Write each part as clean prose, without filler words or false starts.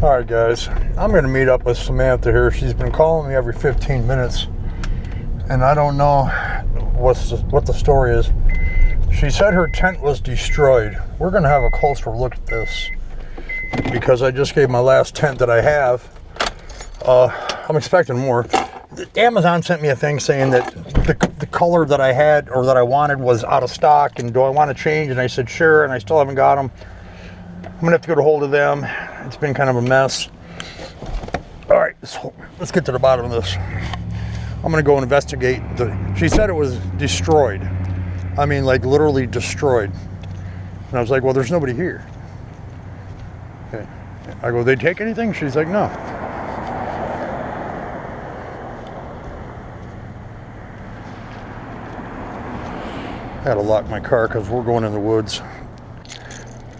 All right, guys, I'm going to meet up with Samantha here. She's been calling me every 15 minutes, and I don't know what the story is. She said her tent was destroyed. We're going to have a closer look at this because I just gave my last tent that I have. I'm expecting more. Amazon sent me a thing saying that the color that I had or that I wanted was out of stock, and do I want to change? And I said sure, and I still haven't got them. I'm gonna have to get a hold of them. It's been kind of a mess. All right, so let's get to the bottom of this. I'm gonna go investigate. She said it was destroyed. I mean, like literally destroyed. And I was like, well, there's nobody here. Okay. I go, they take anything? She's like, no. I had to lock my car because we're going in the woods.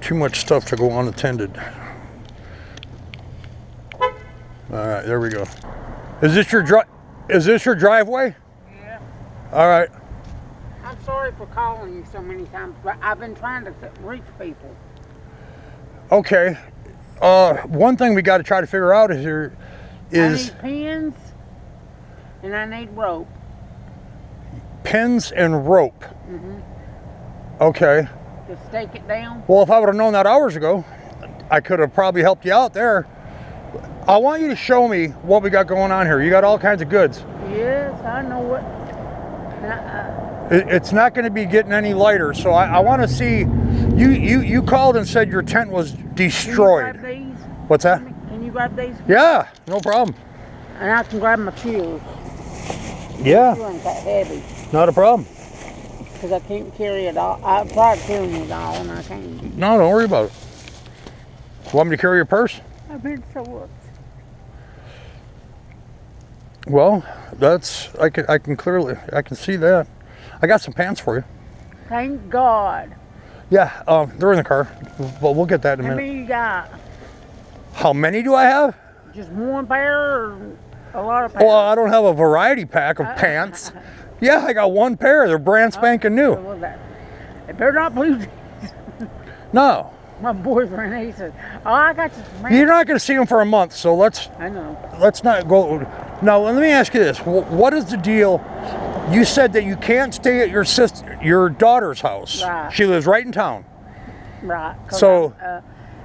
Too much stuff to go unattended. All right, there we go. Is this your driveway? Yeah. All right. I'm sorry for calling you so many times, but I've been trying to reach people. Okay. One thing we got to try to figure out is I need pins and I need rope. Pins and rope. Mm-hmm. Okay. To stake it down? Well, if I would have known that hours ago, I could have probably helped you out there. I want you to show me what we got going on here. You got all kinds of goods. Yes, I know it. It's not going to be getting any lighter, so I want to see. You called and said your tent was destroyed. Can you grab these? What's that? Can you grab these? Yeah, no problem. And I can grab my tools. Yeah. They ain't that heavy. Not a problem. Because I can't carry it all. I've tried carrying it all and I can't. No, don't worry about it. Want me to carry your purse? I've been so what? Well, I can see that. I got some pants for you. Thank God. Yeah, they're in the car, but we'll get that in a How minute. many you got? How many do I have? Just one pair or a lot of pairs? Well, I don't have a variety pack of pants. Yeah, I got one pair. They're brand spanking new. They better not blue jeans. No. My boyfriend, he said, "Oh, I got you some pants." You're not going to see them for a month, so let's not go. Now, let me ask you this: what is the deal? You said that you can't stay at your daughter's house. Right. She lives right in town. Right. So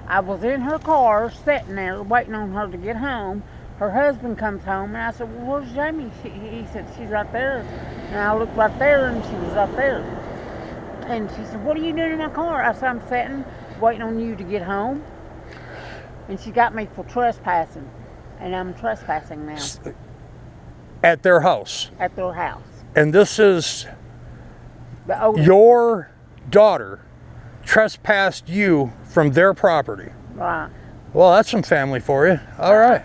I was in her car, sitting there, waiting on her to get home. Her husband comes home, and I said, "Well, where's Jamie?" He said, "She's right there." And I looked right there, and she was right there. And she said, "What are you doing in my car?" I said, "I'm sitting, waiting on you to get home." And she got me for trespassing, and I'm trespassing now. At their house. At their house. And this is The your daughter trespassed you from their property. Right. Well, that's some family for you. All right.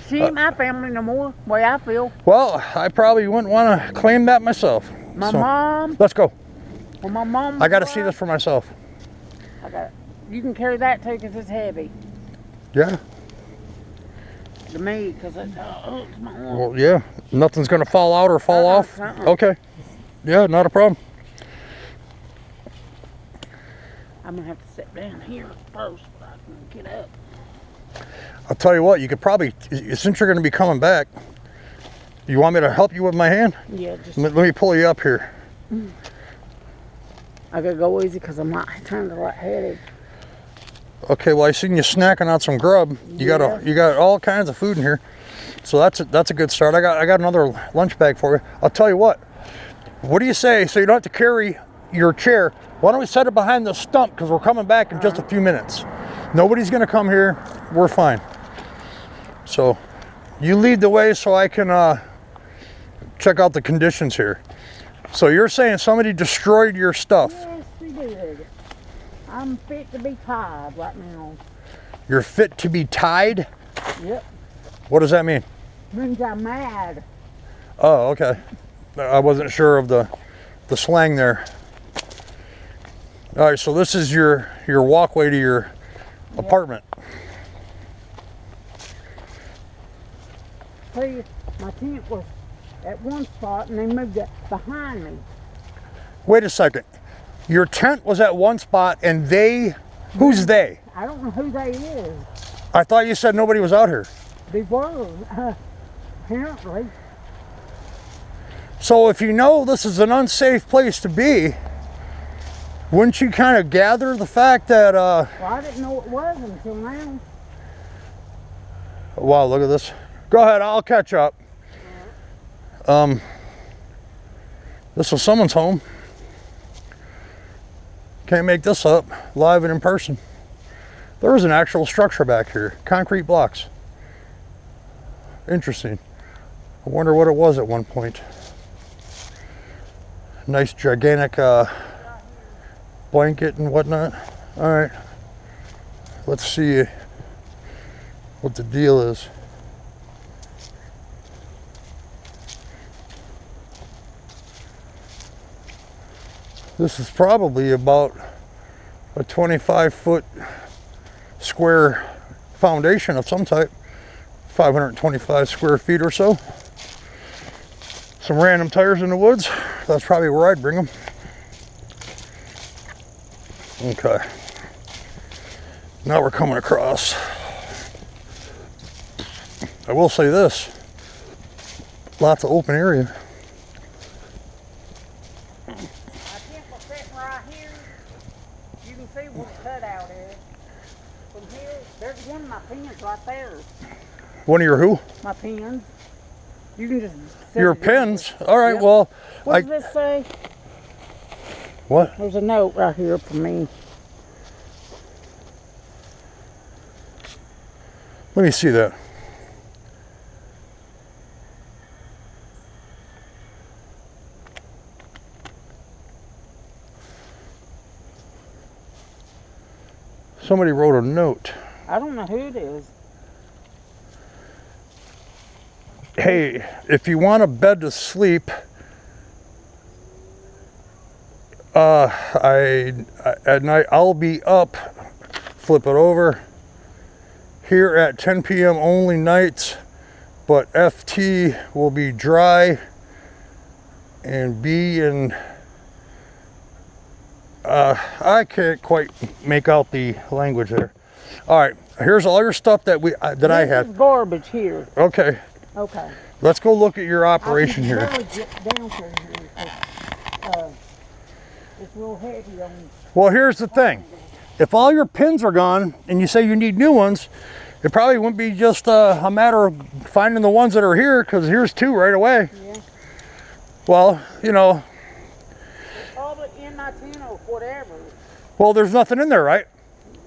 She ain't my family no more, the way I feel. Well, I probably wouldn't want to claim that myself. My mom. Let's go. Well, my mom. I got to see this for myself. I got it. You can carry that too, because it's heavy. Yeah. To me, because it's my arm. Well, yeah. Nothing's going to fall out or fall off? Okay. Yeah, not a problem. I'm going to have to sit down here first so I can get up. I'll tell you what, you could probably, since you're going to be coming back, you want me to help you with my hand? Yeah, just... Let me pull you up here. I got to go easy because I'm not trying to lightheaded. Okay, well, I seen you snacking on some grub. You got all kinds of food in here. So that's a good start. I got another lunch bag for you. I'll tell you what do you say, so you don't have to carry your chair, why don't we set it behind the stump, because we're coming back in just a few minutes. Nobody's going to come here. We're fine. So you lead the way so I can check out the conditions here. So you're saying somebody destroyed your stuff? Yes, she did. I'm fit to be tied right now. You're fit to be tied? Yep. What does that mean? Means I'm mad. Oh, okay. I wasn't sure of the slang there. All right, so this is your walkway to your apartment. See, my tent was at one spot and they moved it behind me. Wait a second. Your tent was at one spot and who's they? I don't know who they is. I thought you said nobody was out here. They were, apparently. So if you know this is an unsafe place to be, wouldn't you kind of gather the fact that... Well, I didn't know it was until now. Wow, look at this. Go ahead, I'll catch up. This was someone's home. Can't make this up, live and in person. There was an actual structure back here, concrete blocks. Interesting. I wonder what it was at one point. Nice gigantic blanket and whatnot. All right, let's see what the deal is. This is probably about a 25-foot square foundation of some type, 525 square feet or so. Some random tires in the woods. That's probably where I'd bring them. Okay. Now we're coming across. I will say this. Lots of open area. I think we're sitting right here. You can see where the cutout is. From here, there's one of my pins right there. One of your who? My pins. You can just sit Your it pins? there. All right, Yep. well. What does this say? What? There's a note right here for me. Let me see that. Somebody wrote a note. I don't know who it is. Hey, if you want a bed to sleep, at night I'll be up. Flip it over. Here at 10 p.m. only nights, but FT will be dry and B and I can't quite make out the language there. All right, here's all your stuff that I had. This is garbage here. Okay. Okay. Let's go look at your operation I here. can barely get down through here. It's real heavy on me. Well, here's the thing. If all your pins are gone and you say you need new ones, it probably wouldn't be just a matter of finding the ones that are here, because here's two right away. Yeah. Well, you know. It's probably in my tin or whatever. Well, there's nothing in there, right?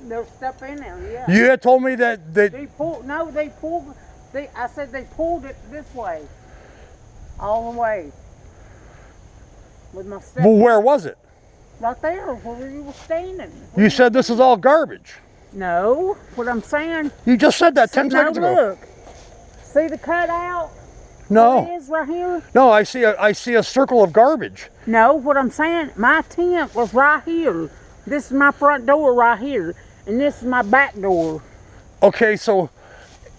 There's stuff in there, yeah. You had told me that They pulled, I said they pulled it this way. All the way. With my stuff. well, where was it? Right there, where you were standing. You said this is all garbage. No, what I'm saying. You just said that 10 seconds ago. Look. See the cutout? No. What it is right here? No, I see a circle of garbage. No, what I'm saying, my tent was right here. This is my front door right here, and this is my back door. Okay, so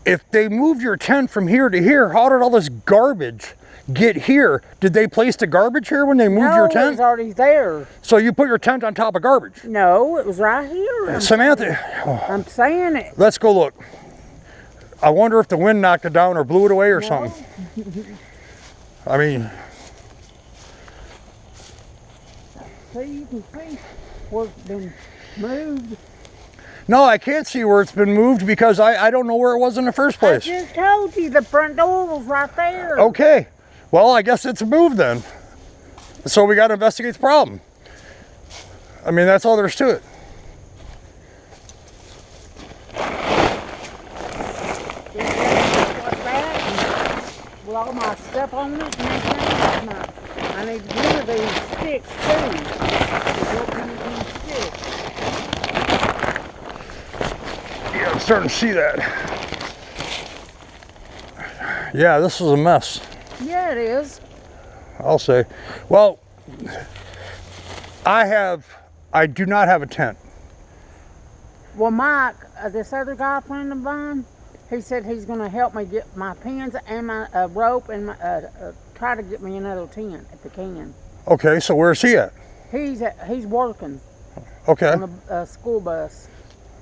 if they moved your tent from here to here, how did all this garbage get here? Did they place the garbage here when they moved your No, it tent? was already there. So you put your tent on top of garbage? No, it was right here. Samantha, I'm saying it. let's go look. I wonder if the wind knocked it down or blew it away or No. something. I mean, See, you can see where it's been moved. no, I can't see where it's been moved because I don't know where it was in the first I place. just told you the front door was right there. Okay, well, I guess it's moved then. So we got to investigate the problem. I mean, that's all there's to it. Like that, and with all my stuff on it and everything. I need to get rid of these sticks too. These sticks. Yeah, I'm starting to see that. Yeah, this is a mess, Yeah, it is. I'll say. Well, I do not have a tent. Well, Mike, this other guy friend of mine, he said he's going to help me get my pins and my rope and try to get me another tent if he can. Okay, so where's he at? He's working Okay. on a school bus.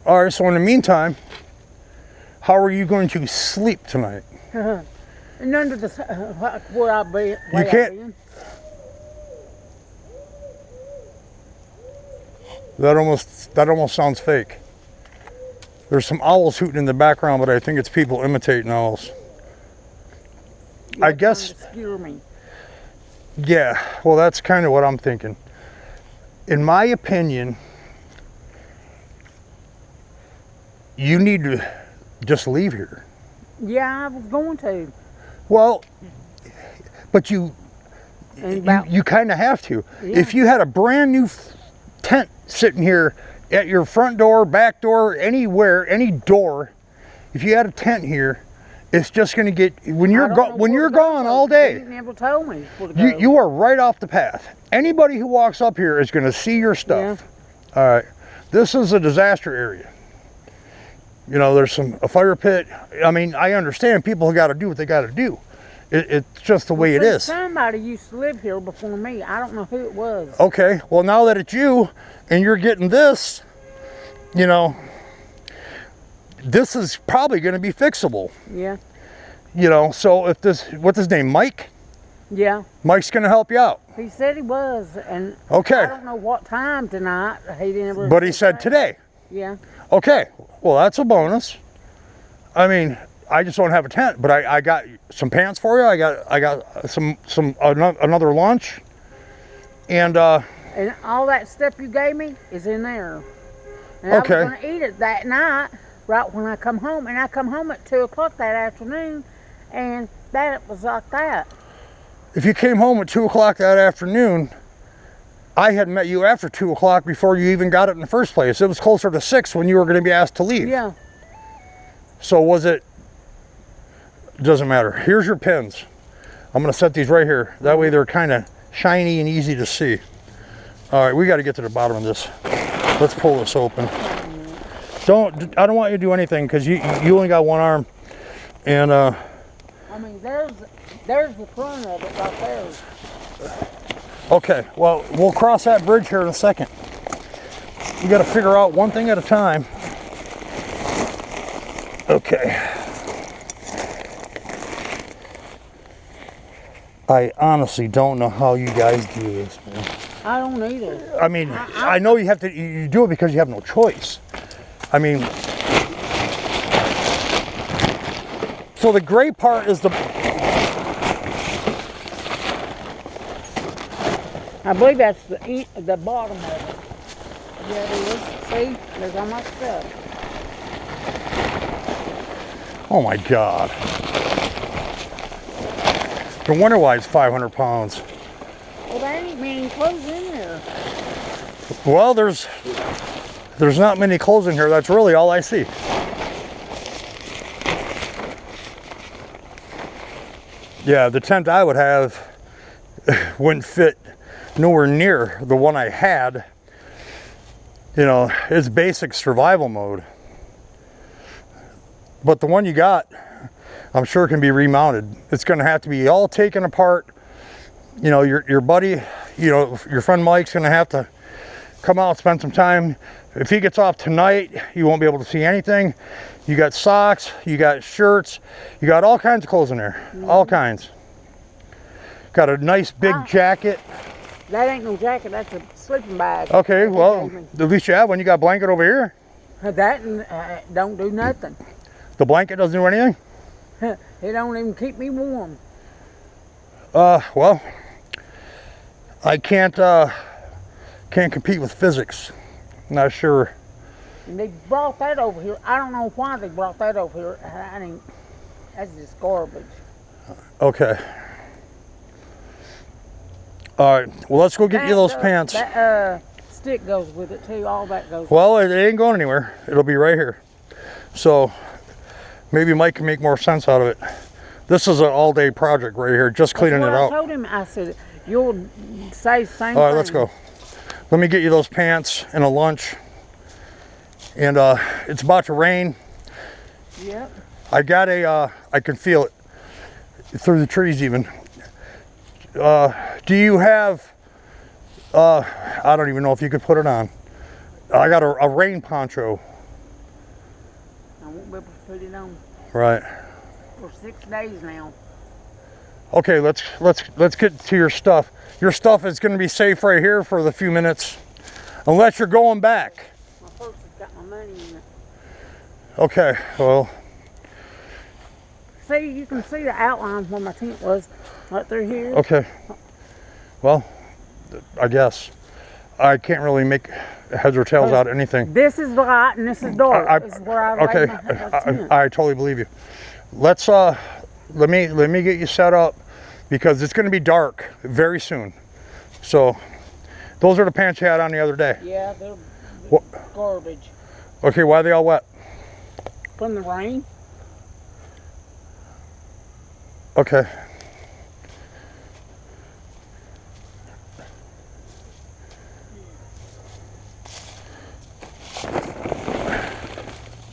All right, so in the meantime, how are you going to sleep tonight? And under the where I be, You can't. That almost sounds fake. There's some owls hooting in the background, but I think it's people imitating owls. I guess. To scare me. Yeah, well, that's kind of what I'm thinking. In my opinion, you need to just leave here. Yeah, I was going to. Well, but you kind of have to. Yeah. If you had a brand new tent sitting here at your front door, back door, anywhere, any door, if you had a tent here, it's just going to get, when you're gone all day, You never told me where to go. you are right off the path. Anybody who walks up here is going to see your stuff. Yeah. All right, this is a disaster area. You know, there's a fire pit. I mean, I understand people got to do what they got to do. It's just the way it is. Somebody used to live here before me. I don't know who it was. Okay, well, now that it's you and you're getting this, you know, this is probably going to be fixable. Yeah. You know, so if what's his name, Mike? Yeah. Mike's going to help you out. He said he was, and Okay. I don't know what time tonight. He didn't. But he said today. Yeah. Okay, well, that's a bonus. I mean, I just don't have a tent, but I got some pants for you. I got another lunch, and all that stuff you gave me is in there. And okay. I was going to eat it that night, right when I come home, and I come home at 2 o'clock that afternoon, and that was like that. If you came home at 2 o'clock that afternoon, I had met you after 2 o'clock before you even got it in the first place. It was closer to 6 when you were going to be asked to leave. Yeah. So was it? Doesn't matter. Here's your pins. I'm going to set these right here. That way they're kind of shiny and easy to see. All right, we got to get to the bottom of this. Let's pull this open. I don't want you to do anything because you only got one arm. And I mean, there's the front of it right there. okay, well, we'll cross that bridge here in a second. We got to figure out one thing at a time. Okay. I honestly don't know how you guys do this, man. I don't either. I mean, I know you have to, you do it because you have no choice. I mean, so the gray part is I believe that's the bottom of it. Yeah, it is. See, there's all my stuff. oh my God. No wonder why it's 500 pounds. Well, there ain't many clothes in there. Well, there's not many clothes in here. That's really all I see. Yeah, the tent I would have wouldn't fit nowhere near the one I had. You know, it's basic survival mode. But the one you got, I'm sure can be remounted. It's going to have to be all taken apart. You know, your buddy, you know, your friend Mike's going to have to come out and spend some time. If he gets off tonight, you won't be able to see anything. You got socks, you got shirts, you got all kinds of clothes in there. All kinds. Got a nice big jacket. That ain't no jacket, that's a sleeping bag. Okay, well, at least you have one. You got a blanket over here. That don't do nothing. The blanket doesn't do anything? It don't even keep me warm. Well, I can't compete with physics. Not sure. And they brought that over here. I don't know why they brought that over here. That's just garbage. Okay. All right. Well, let's go get you those pants. That stick goes with it too. All that goes. Well, it ain't going anywhere. It'll be right here. So maybe Mike can make more sense out of it. This is an all-day project right here, just cleaning it out. I told him, I said, you'll say the same thing. All right, let's go. Let me get you those pants and a lunch. And it's about to rain. Yep. I got I can feel it through the trees even. Do you have, I don't even know if you could put it on. I got a rain poncho. I won't be able to put it on Right. for 6 days now. Okay, let's get to your stuff. Your stuff is going to be safe right here for the few minutes, unless you're going back. My purse has got my money in it. Okay, well. See, you can see the outline where my tent was, right through here. Okay. Well, I guess I can't really make heads or tails out of anything. This is light and this is dark. This is where I okay, laid my tent. I totally believe you. Let's let me get you set up, because it's going to be dark very soon. So those are the pants you had on the other day. Yeah, they're garbage. Okay, why are they all wet? From the rain. Okay.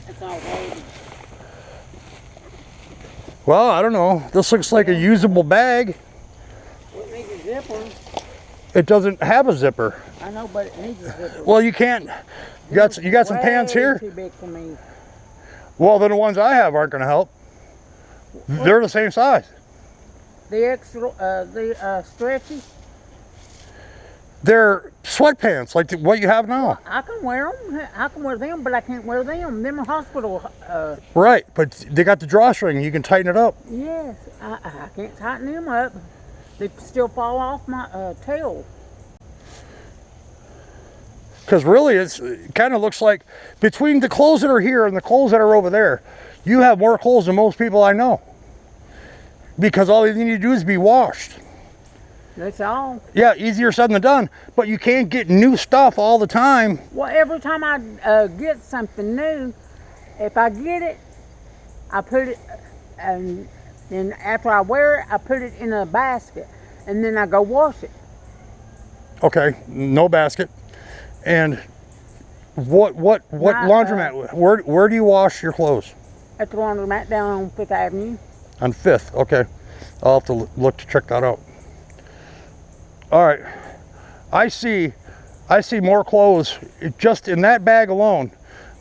It's all garbage. Well, I don't know. This looks like a usable bag. It needs a zipper. It doesn't have a zipper. I know, but it needs a zipper. Well, you can't. You got some pants here? Too big for me. Well, then the ones I have aren't going to help. They're the same size. The extra, stretchy. They're sweatpants, like what you have now. I can wear them. I can wear them, but I can't wear them. Them are hospital. Right, but they got the drawstring. You can tighten it up. Yes, I can't tighten them up. They still fall off my tail. Because really, it kind of looks like between the clothes that are here and the clothes that are over there, you have more clothes than most people I know. Because all you need to do is be washed. That's all. Yeah, easier said than done. But you can't get new stuff all the time. Well, every time I get something new, if I get it, I put it, and then after I wear it, I put it in a basket, and then I go wash it. Okay, no basket. And what laundromat? Where do you wash your clothes? At the laundromat down on 5th Avenue. On 5th, okay. I'll have to look to check that out. All right, I see more clothes just in that bag alone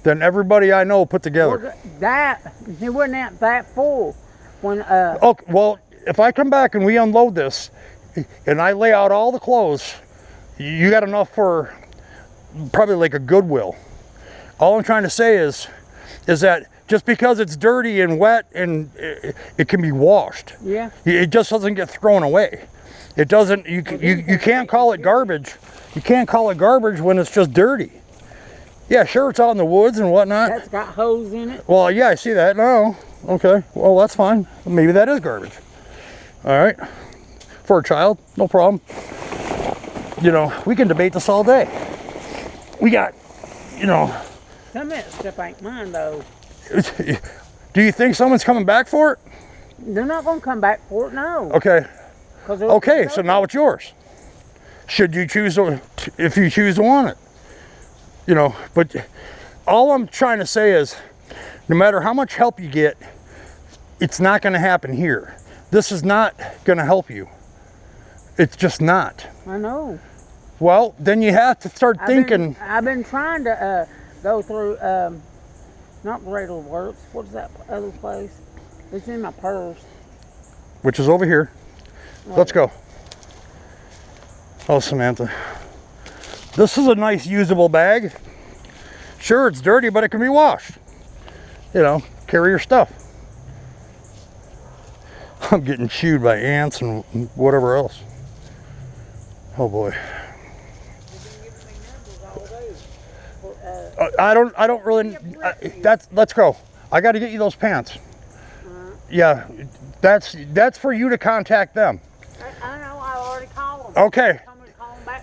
than everybody I know put together. Well, it wasn't that full when. Okay, well, if I come back and we unload this, and I lay out all the clothes, you got enough for probably like a Goodwill. All I'm trying to say is that just because it's dirty and wet and it can be washed. Yeah. It just doesn't get thrown away. It doesn't. You can't call it garbage. You can't call it garbage when it's just dirty. Yeah, sure, it's out in the woods and whatnot. That's got holes in it. Well, yeah, I see that. No, okay. Well, that's fine. Maybe that is garbage. All right. For a child, no problem. You know, we can debate this all day. We got, you know. Some of that stuff ain't mine though. Do you think someone's coming back for it? They're not going to come back for it, no. Okay. Okay, so now it's yours. Should you choose to, if you choose to want it. You know, but all I'm trying to say is, no matter how much help you get, it's not going to happen here. This is not going to help you. It's just not. I know. Well, then you have to start thinking. I've been trying to go through, not Radle Works. What is that other place? It's in my purse. Which is over here. Right. Let's go. Oh, Samantha. This is a nice usable bag. Sure, it's dirty, but it can be washed. You know, carry your stuff. I'm getting chewed by ants and whatever else. Oh boy. I don't really. Let's go. I got to get you those pants. Yeah, that's for you to contact them. I know. I already called them. Okay.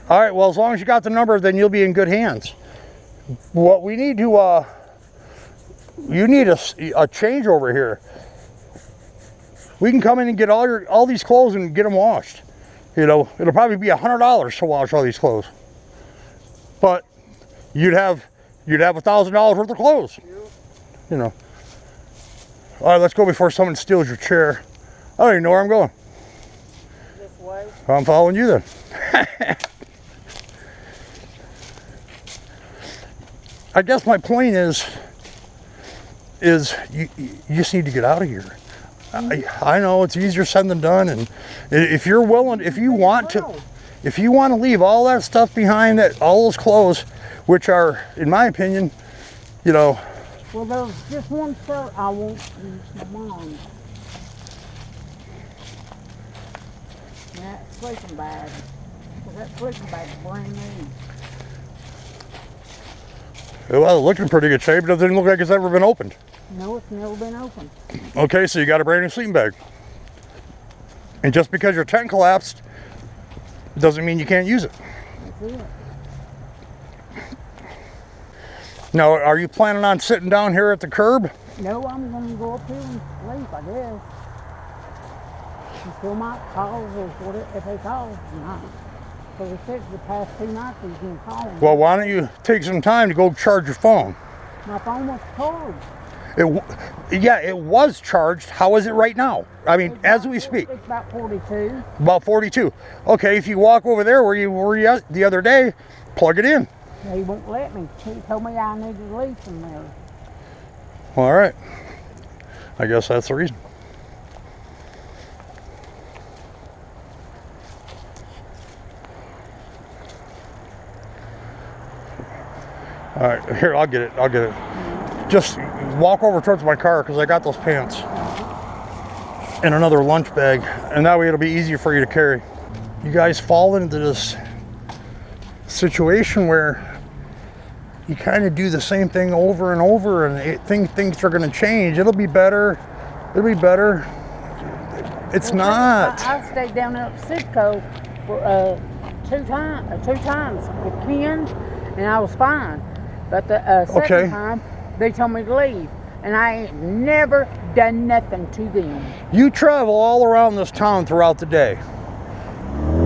All right. Well, as long as you got the number, then you'll be in good hands. What we need to, you need a change over here. We can come in and get all these clothes and get them washed. You know, it'll probably be $100 to wash all these clothes. But you'd have $1,000 worth of clothes. You know. All right, let's go before someone steals your chair. I don't even know where I'm going. This way. I'm following you then. I guess my point is, is you just need to get out of here. I know it's easier said than done, and if you're willing, if you want to leave all that stuff behind, that all those clothes, which are, in my opinion, you know. Well, there's just one shirt I won't use, my mom's. That sleeping bag. Well, that sleeping bag's brand new. Well, it looked in pretty good shape. It doesn't look like it's ever been opened. No, it's never been opened. Okay, so you got a brand new sleeping bag. And just because your tent collapsed doesn't mean you can't use it. That's it. Now, are you planning on sitting down here at the curb? No, I'm going to go up here and sleep, I guess. Until my calls or whatever, if they call tonight. Because they said the past 2 nights he's been calling. Well, why don't you take some time to go charge your phone? My phone was charged. Yeah, it was charged. How is it right now? I mean, as we speak. It's about 42. About 42. Okay, if you walk over there where you were the other day, plug it in. He won't let me. He told me I needed to leave from there. All right. I guess that's the reason. All right, here, I'll get it. Just walk over towards my car because I got those pants and another lunch bag, and that way it'll be easier for you to carry. You guys fall into this situation where you kind of do the same thing over and over, and things are going to change. It'll be better. It's not. I stayed down there at Sitco for two times with Ken, and I was fine. But the second time, they told me to leave, and I ain't never done nothing to them. You travel all around this town throughout the day,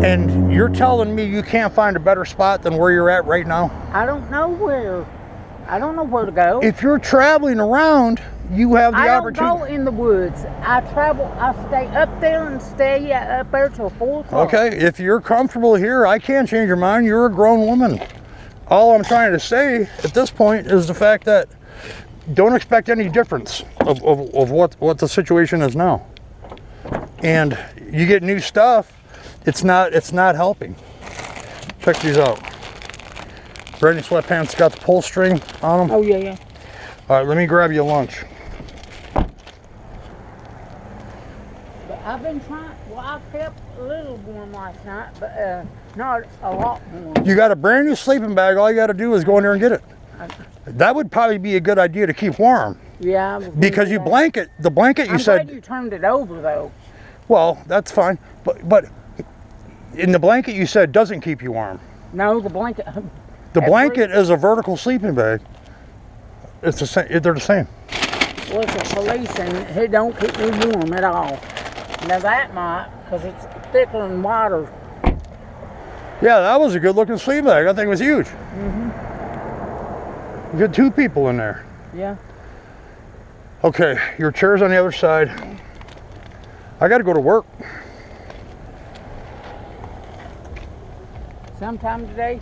and you're telling me you can't find a better spot than where you're at right now? I don't know where to go. If you're traveling around, you have the opportunity. I don't go in the woods. I stay up there and stay up there till 4 o'clock. Okay, if you're comfortable here, I can't change your mind. You're a grown woman. All I'm trying to say at this point is the fact that don't expect any difference of what the situation is now. And you get new stuff, it's not helping. Check these out. Brand new sweatpants, got the pull string on them. Oh yeah. All right, let me grab you lunch. But I've been trying. Well, I kept a little warm last night, but not a lot more. You got a brand new sleeping bag. All you got to do is go in there and get it. That would probably be a good idea to keep warm. Yeah. Because the blanket you said. I'm glad you turned it over though. Well, that's fine. But in the blanket you said doesn't keep you warm. No, the blanket. The blanket is a vertical sleeping bag. It's the same. They're the same. Well, it's a police and it don't keep me warm at all. Now that might, because it's thicker and wider. Yeah, that was a good looking sleeping bag. That thing was huge. You got 2 people in there. Yeah. Okay, your chair's on the other side. I got to go to work. Sometime today?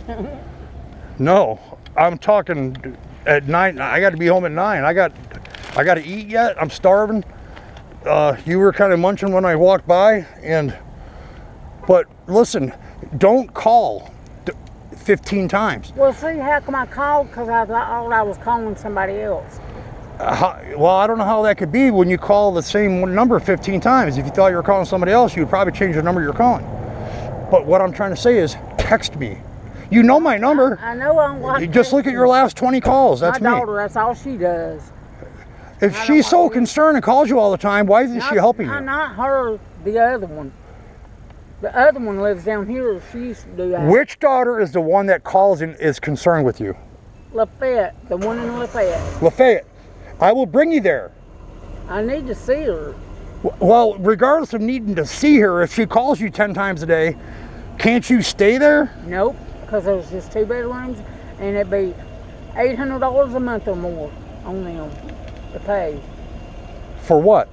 No, I'm talking at 9. I got to be home at 9. I got to eat yet. I'm starving. You were kind of munching when I walked by, but listen, don't call 15 times. Well, see, how come I called? Because I thought I was calling somebody else. Well, I don't know how that could be when you call the same number 15 times. If you thought you were calling somebody else, you would probably change the number you're calling. But what I'm trying to say is text me. You know my number. I know I'm watching. Just look at your last 20 calls. That's my me. daughter, that's all she does. If she's so concerned and calls you all the time, why isn't she helping you? Not her, the other one. The other one lives down here. She used to do that. Which daughter is the one that calls and is concerned with you? Lafayette, the one in Lafayette. Lafayette. I will bring you there. I need to see her. Well, regardless of needing to see her, if she calls you 10 times a day, can't you stay there? Nope, because there's just 2 bedrooms, and it'd be $800 a month or more on them to pay. For what?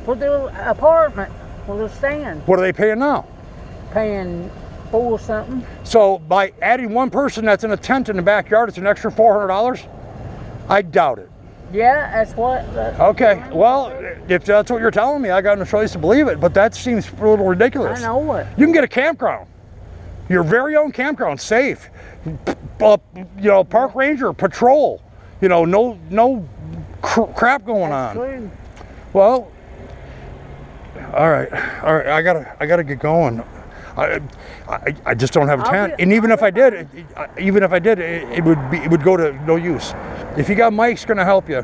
For their apartment, where they're staying. What are they paying now? Paying $4 something. So by adding one person that's in a tent in the backyard, it's an extra $400? I doubt it. Yeah, that's what. Okay, well, if that's what you're telling me, I got no choice to believe it. But that seems a little ridiculous. I know it. You can get a campground, your very own campground, safe. You know, park ranger, patrol. You know, no crap going on. True. Well, all right. I gotta get going. I just don't have a tent, and even if I did, it would go to no use. If you got Mike's gonna help you,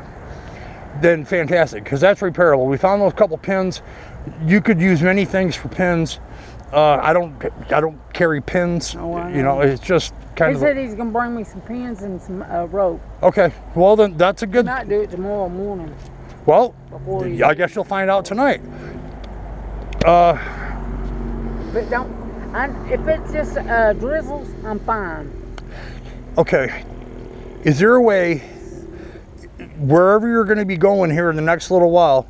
then fantastic, because that's repairable. We found those couple pins. You could use many things for pins. I don't carry pins. Oh, I know. You know, it's just kind of. He said he's gonna bring me some pins and some rope. Okay, well then that's a good. Not do it tomorrow morning. Well, Before I guess you'll find out tonight. But don't. If it just drizzles, I'm fine. Okay. Is there a way, wherever you're going to be going here in the next little while,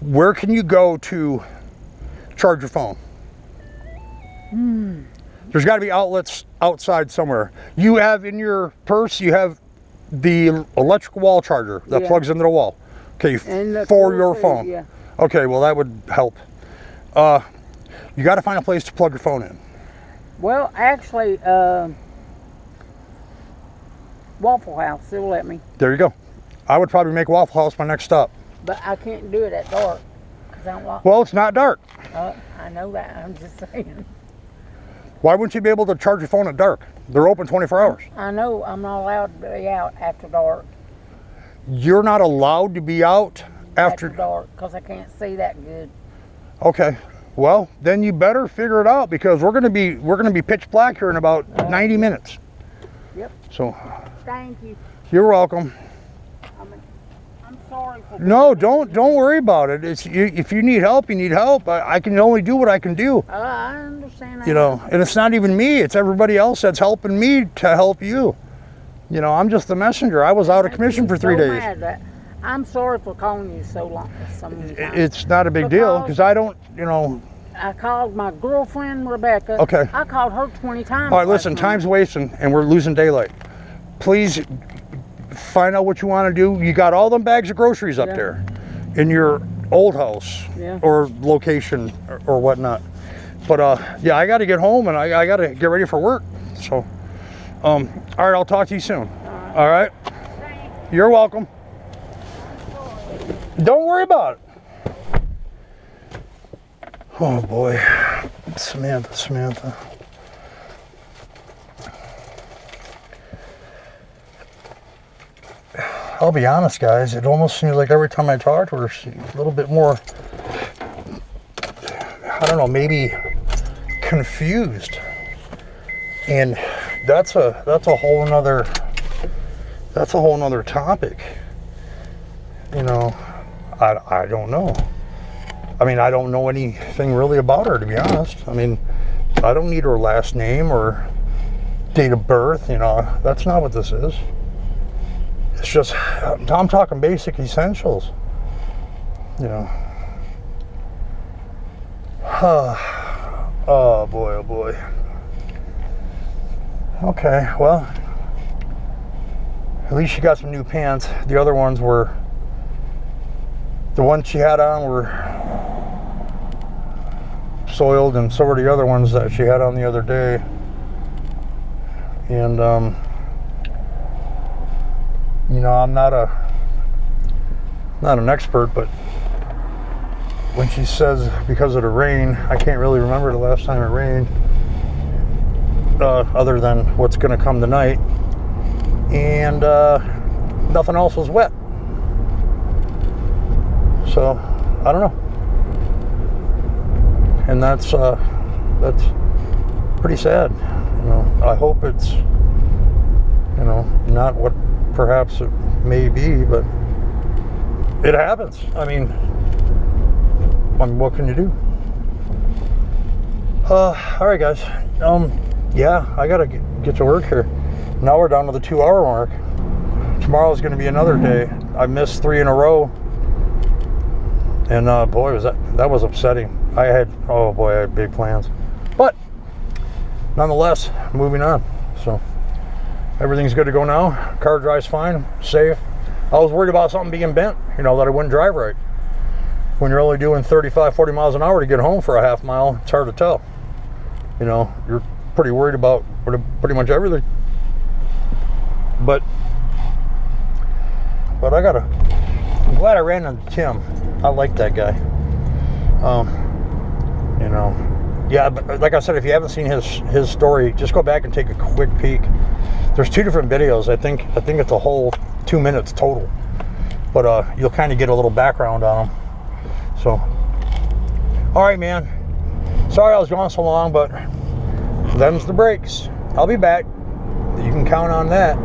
where can you go to charge your phone? There's got to be outlets outside somewhere. You have in your purse, you have the electrical wall charger that plugs into the wall. Okay, for your phone. Yeah. Okay, well that would help. You got to find a place to plug your phone in. Well, actually, Waffle House, they'll let me. There you go. I would probably make Waffle House my next stop. But I can't do it at dark, because I don't like. Well, it's not dark. I know that, I'm just saying. Why wouldn't you be able to charge your phone at dark? They're open 24 hours. I know I'm not allowed to be out after dark. You're not allowed to be out after dark, because I can't see that good. Okay. Well, then you better figure it out, because we're gonna be pitch black here in about 90 minutes. Yep. So. Thank you. You're welcome. I'm sorry for. No, don't worry about it. It's if you need help, you need help. I can only do what I can do. I understand that. You know, and it's not even me. It's everybody else that's helping me to help you. You know, I'm just the messenger. I was out of commission for 3 days. I'm sorry for calling you so long. It's not a big deal, because I don't, you know. I called my girlfriend, Rebecca. Okay. I called her 20 times. All right, listen, time's wasting, and we're losing daylight. Please find out what you want to do. You got all them bags of groceries up there in your old house or location or whatnot. But, yeah, I got to get home, and I got to get ready for work. So, all right, I'll talk to you soon. All right? Thanks. You're welcome. Don't worry about it. Oh boy, Samantha. I'll be honest, guys, it almost seems like every time I talk to her, she's a little bit more, I don't know, maybe confused. And that's a whole nother topic. You know, I don't know. I mean, I don't know anything really about her, to be honest. I mean, I don't need her last name or date of birth, you know. That's not what this is. It's just, I'm talking basic essentials, you know. Oh boy. Okay, well, at least she got some new pants. The other ones were, the ones she had on were soiled, and so were the other ones that she had on the other day. And you know, I'm not an expert, but when she says because of the rain, I can't really remember the last time it rained, other than what's going to come tonight, and nothing else was wet. So I don't know. And that's pretty sad. You know, I hope it's, you know, not what perhaps it may be, but it happens. I mean, what can you do? All right, guys. Yeah, I gotta get to work here. Now we're down to the 2-hour mark. Tomorrow's gonna be another day. I missed 3 in a row. And boy, was that was upsetting. I had big plans. But nonetheless, moving on. So everything's good to go now. Car drives fine, safe. I was worried about something being bent, you know, that I wouldn't drive right. When you're only doing 35, 40 miles an hour to get home for a half mile, it's hard to tell. You know, you're pretty worried about pretty much everything. But I'm glad I ran into Tim. I like that guy. You know, yeah, but like I said, if you haven't seen his story, just go back and take a quick peek. There's 2 different videos. I think it's a whole 2 minutes total. But you'll kind of get a little background on him. So, all right, man. Sorry I was gone so long, but them's the breaks. I'll be back. You can count on that.